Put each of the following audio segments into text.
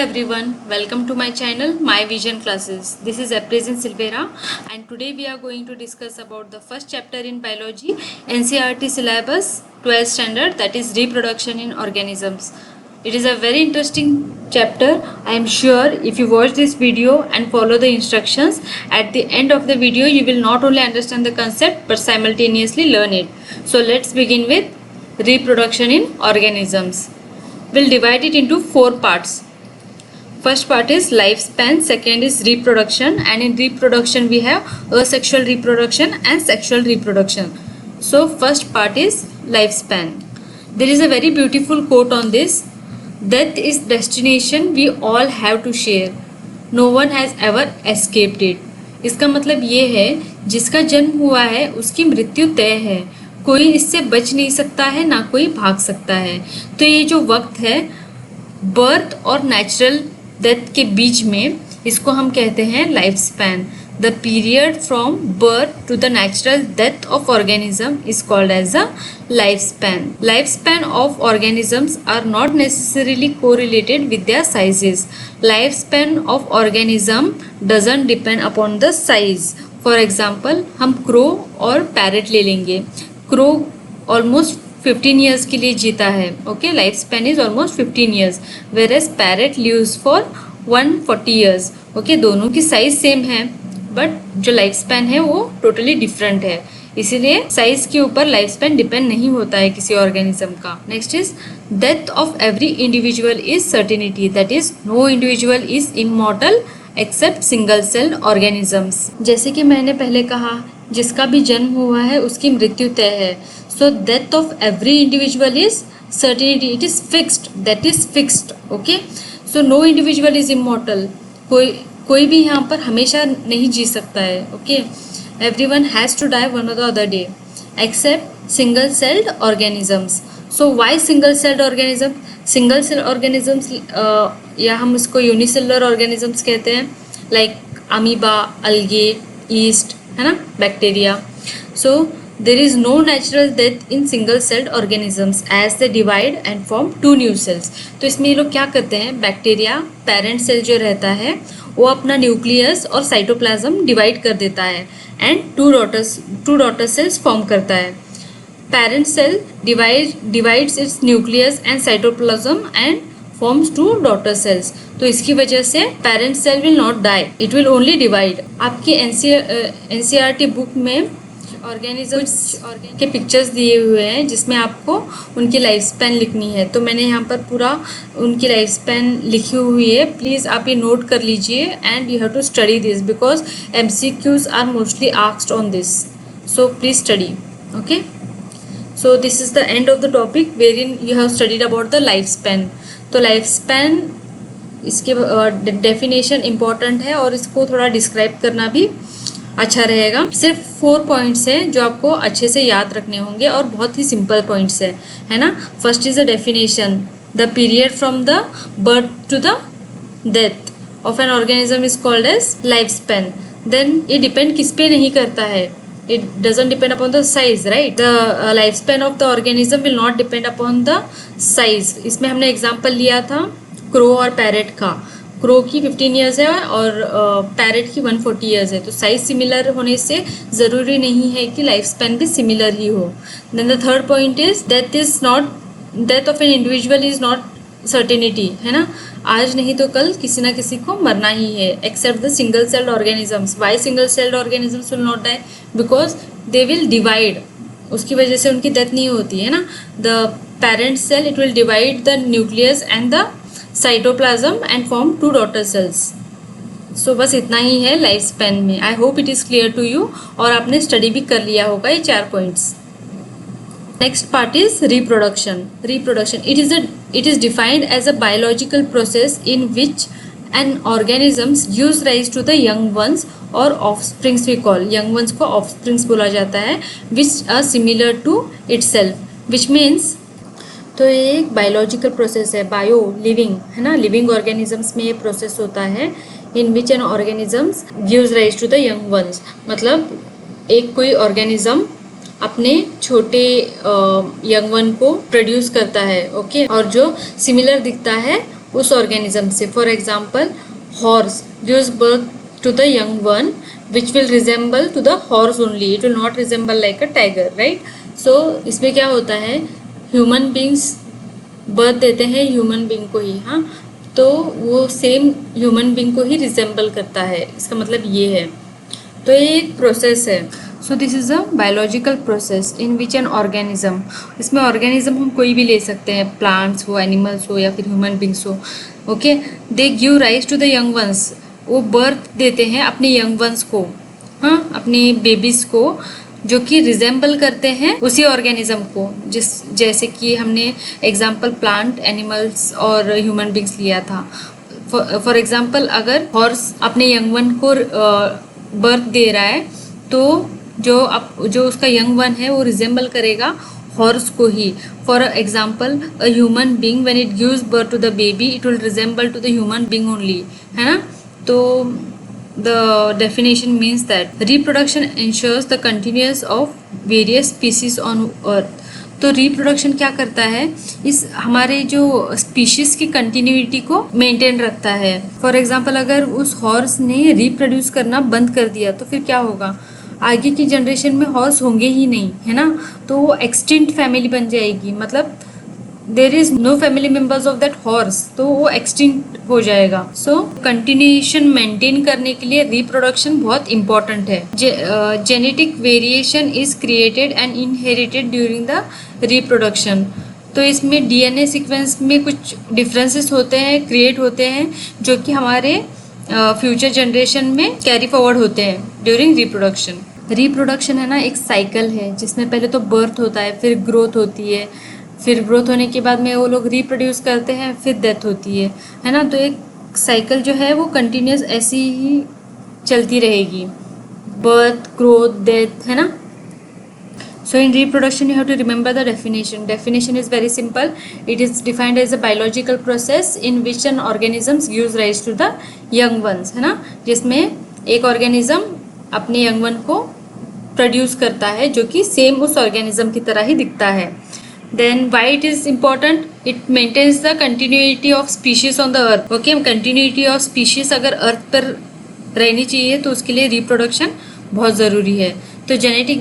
everyone, welcome to my channel My Vision Classes. This is April Silvera and today we are going to discuss about the first chapter in biology NCERT syllabus 12th standard, that is reproduction in organisms. It is a very interesting chapter. I am sure if you watch this video and follow the instructions, at the end of the video you will not only understand the concept but simultaneously learn it. So let's begin with reproduction in organisms. We'll divide it into 4 parts. First part is lifespan, second is reproduction, and in reproduction we have asexual reproduction and sexual reproduction. So first part is lifespan. There is a very beautiful quote on this: death is destination we all have to share. No one has ever escaped it. इसका मतलब ये है जिसका जन्म हुआ है उसकी मृत्यु तय है, कोई इससे बच नहीं सकता है, ना कोई भाग सकता है. तो ये जो वक्त है बर्थ और नेचुरल डेथ के बीच में, इसको हम कहते हैं life span. The period from birth to the natural death of organism is called as the life span. Life span of organisms are not necessarily correlated with their sizes. Life span of organism doesn't depend upon the size. For example हम crow और parrot ले लेंगे. Crow almost 15 years के लिए जीता है. Okay, life span is almost 15 years, whereas parrot lives for 140 years. Okay, दोनों की साइज सेम है बट जो लाइफ स्पैन है वो टोटली डिफरेंट है. इसीलिए साइज के ऊपर लाइफ स्पैन डिपेंड नहीं होता है किसी ऑर्गेनिज्म का. Next is death of every individual is certainty, that is no individual is immortal except single cell organisms. जैसे कि मैंने पहले कहा, जिसका भी जन्म हुआ है उसकी मृत्यु तय है. So death of every individual is certainty. It is fixed. That is fixed. Okay. So no individual is immortal. कोई भी यहाँ पर हमेशा नहीं जी सकता है. Okay. Everyone has to die one or the other day, except single-celled organisms. So why single-celled organisms? Single-cell organisms या हम इसको unicellular organisms कहते हैं, like amoeba, algae, yeast, है ना, bacteria. So there is no natural death in single-celled organisms as they divide and form two new cells. तो इसमें ये लोग क्या करते हैं, बैक्टीरिया पेरेंट सेल जो रहता है वो अपना न्यूक्लियस और साइटोप्लाज्म डिवाइड कर देता है and two daughter cells form करता है. Parent cell divides its nucleus and cytoplasm and forms two daughter cells. तो इसकी वजह से parent cell will not die, it will only divide. आपकी एनसीईआरटी बुक में ऑर्गेनिजम्स के पिक्चर्स दिए हुए हैं जिसमें आपको उनकी लाइफ स्पैन लिखनी है. तो मैंने यहाँ पर पूरा उनकी लाइफ स्पैन लिखी हुई है. प्लीज़ आप ये नोट कर लीजिए and you have to study this because MCQs are mostly asked on this. So please study. Okay, so this is the end of the topic wherein you have studied about the life span. तो life span इसके definition important है और इसको थोड़ा describe करना भी अच्छा रहेगा. सिर्फ 4 पॉइंट्स हैं जो आपको अच्छे से याद रखने होंगे और बहुत ही सिंपल पॉइंट्स है ना. First is the definition, the period from the birth to the death of an organism is called as life span. Then ये डिपेंड किस पे नहीं करता है, it doesn't depend upon the size, right. The life span of the organism will not depend upon the size. इसमें हमने example लिया था क्रो और पैरेट का. क्रो की 15 years है और पैरेट की 140 years है. तो साइज सिमिलर होने से ज़रूरी नहीं है कि लाइफ स्पैन भी सिमिलर ही हो. Then the third point is death of an individual is not certainty, है ना. आज नहीं तो कल किसी ना किसी को मरना ही है, except the single celled organisms. Why single celled organisms will not die? Because they will divide. उसकी वजह से उनकी डेथ नहीं होती है ना. The parent cell it will divide the nucleus and the cytoplasm and form 2 daughter cells. So बस इतना ही है लाइफ स्पैन में. I hope it is clear to you और आपने स्टडी भी कर लिया होगा ये 4 points. Next part is reproduction. It is defined as a biological process in which an organisms gives rise to the young ones or offsprings. We call young ones को offsprings बोला जाता है, which are similar to itself, which means. तो ये एक biological process है, bio living, है ना. लिविंग ऑर्गेनिजम्स में ये प्रोसेस होता है in which an organisms gives rise to the young ones. मतलब एक कोई ऑर्गेनिज्म अपने छोटे यंग वन को प्रोड्यूस करता है. ओके, और जो सिमिलर दिखता है उस ऑर्गेनिज्म से. For example horse gives birth to the young one which will resemble to the horse only, it will not resemble like a tiger, right. So इसमें क्या होता है, ह्यूमन बींग्स बर्थ देते हैं ह्यूमन बींग को ही, हाँ, तो वो सेम ह्यूमन बींग को ही रिजेंबल करता है, इसका मतलब ये है. तो ये एक प्रोसेस है. सो this is a biological process in which an organism, इसमें ऑर्गेनिज्म हम कोई भी ले सकते हैं, प्लांट्स हो, एनिमल्स हो, या फिर ह्यूमन बींग्स हो. Okay, they give rise to the young ones, वो बर्थ देते हैं अपने यंग वंस को, हाँ, अपनी बेबीज़ को, जो कि रिजेंबल करते हैं उसी ऑर्गेनिज्म को, जैसे कि हमने एग्जाम्पल प्लांट, एनिमल्स और ह्यूमन बींग्स लिया था. फॉर एग्जाम्पल अगर हॉर्स अपने यंग वन को बर्थ दे रहा है, तो जो उसका यंग वन है वो रिजेंबल करेगा हॉर्स को ही. For example a human being when it gives birth to the baby it will resemble to the human being only, है ना. तो the definition means that reproduction ensures the continuance of various species on earth. तो reproduction क्या करता है, इस हमारे जो स्पीशीज की कंटिन्यूटी को मेंटेन रखता है. फॉर एग्जांपल अगर उस हॉर्स ने रिप्रोड्यूस करना बंद कर दिया तो फिर क्या होगा, आगे की जनरेशन में हॉर्स होंगे ही नहीं, है ना. तो वो एक्सटिंक्ट फैमिली बन जाएगी, मतलब there is no family members of that horse, तो वो एक्सटिंक्ट हो जाएगा. सो कंटिन्यूएशन मेंटेन करने के लिए रिप्रोडक्शन बहुत इंपॉर्टेंट है. Genetic variation is created and inherited during the reproduction. तो इसमें डीएनए सीक्वेंस में कुछ डिफरेंसेस होते हैं, क्रिएट होते हैं, जो कि हमारे फ्यूचर जनरेशन में कैरी फॉरवर्ड होते हैं ड्यूरिंग रिप्रोडक्शन. रिप्रोडक्शन है ना एक साइकिल है, जिसमें पहले तो बर्थ होता है, फिर ग्रोथ होती है, फिर ग्रोथ होने के बाद में वो लोग रिप्रोड्यूस करते हैं, फिर डेथ होती है ना. तो एक साइकिल जो है वो कंटिन्यूस ऐसी ही चलती रहेगी, बर्थ, ग्रोथ, डेथ, है ना. So in reproduction you have to remember the definition. Definition is very simple. It is defined as a biological process in which an organism gives rise to the young ones, है ना, जिसमें एक organism अपने young one को produce करता है जो कि सेम उस ऑर्गेनिज्म की तरह ही दिखता है. Then why it is important? It maintains the continuity of species on the earth. Okay, continuity of species अगर अर्थ पर रहनी चाहिए तो उसके लिए रिप्रोडक्शन बहुत ज़रूरी है. तो जेनेटिक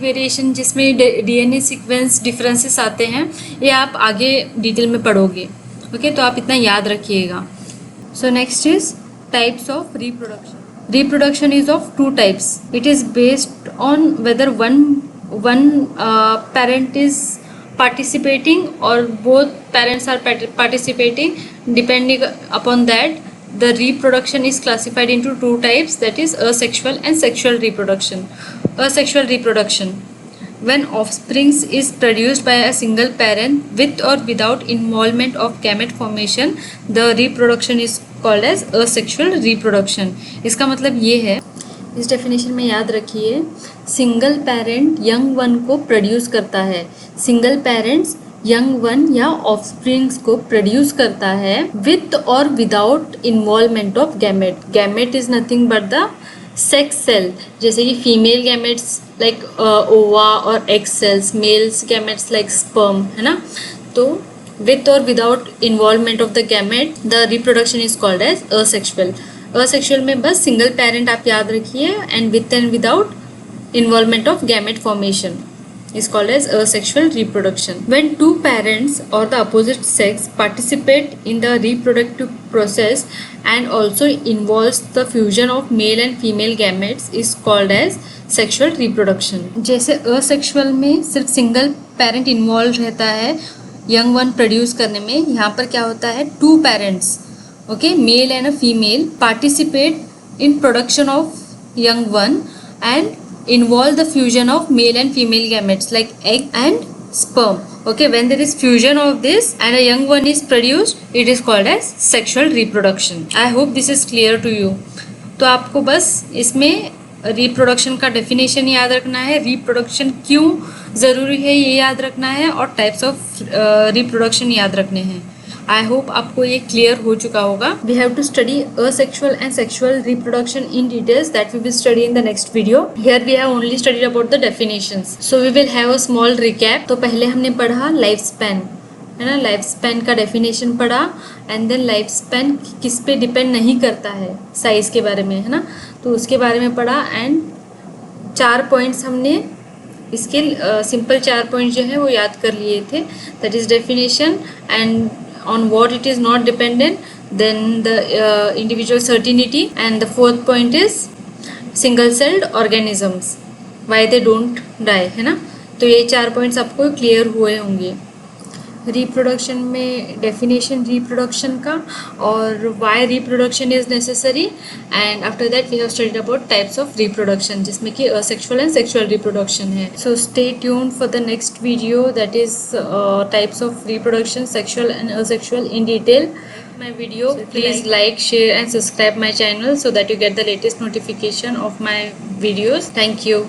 वेरिएशन जिसमें डीएनए सीक्वेंस डिफरेंसेस आते हैं, ये आप आगे डिटेल में पढ़ोगे. ओके, तो आप इतना याद रखिएगा. So next is types of reproduction. Reproduction is of two types. It is based on whether one parent is participating or both parents are participating. Depending upon that, the reproduction is classified into two types, that is asexual and sexual reproduction. Asexual reproduction, when offspring is produced by a single parent with or without involvement of gamete formation, the reproduction is called as asexual reproduction. इसका मतलब ये है, इस definition में याद रखिए, single parent young one को produce करता है. सिंगल पेरेंट्स यंग वन या ऑफस्प्रिंग्स को प्रोड्यूस करता है विथ और without involvement of gamete. Gamete is nothing but the sex cell, जैसे कि फीमेल गैमेट्स लाइक ओवा और egg cells, males gametes like sperm, है ना. तो विथ और without involvement of the gamete the reproduction is called as asexual. Asexual में बस single parent आप याद रखिए, and with and without involvement of gamete formation is called as asexual reproduction. When two parents or the opposite sex participate in the reproductive process and also involves the fusion of male and female gametes is called as sexual reproduction. जैसे asexual में सिर्फ single parent involve रहता है young one produce करने में, यहाँ पर क्या होता है, two parents, okay, male and a female participate in production of young one and involve the fusion of male and female gametes like egg and sperm. Okay, when there is fusion of this and a young one is produced, it is called as sexual reproduction. I hope this is clear to you. तो आपको बस इसमें reproduction का definition याद रखना है, reproduction क्यों ज़रूरी है ये याद रखना है, और टाइप्स ऑफ रिप्रोडक्शन याद रखने हैं. आई होप आपको ये क्लियर हो चुका होगा. We have to study asexual and sexual reproduction in details that we will study in the next video. Here we have only studied about the definitions, so we will have a small recap. तो पहले हमने पढ़ा life span. है ना, life span का definition पढ़ा, and then life span किस पे डिपेंड नहीं करता है, साइज़ के बारे में, है ना, तो उसके बारे में पढ़ा। एंड 4 पॉइंट्स हमने इसके सिंपल 4 पॉइंट जो है वो याद कर लिए थे, that is definition and on what it is not dependent, then the individual certainty, and the fourth point is single celled organisms, why they don't die, है ना। तो ये 4 पॉइंट्स आपको क्लियर हुए होंगे। रिप्रोडक्शन में डेफिनेशन रिप्रोडक्शन का, और why reproduction is necessary, and after that we have studied about types of reproduction, जिसमें कि असेक्सुअल एंड सेक्सुअल रिप्रोडक्शन है। So stay tuned for the next video, that is types of reproduction, sexual and asexual in detail. My video, please like, share and subscribe my channel so that you get the latest notification of my videos. Thank you.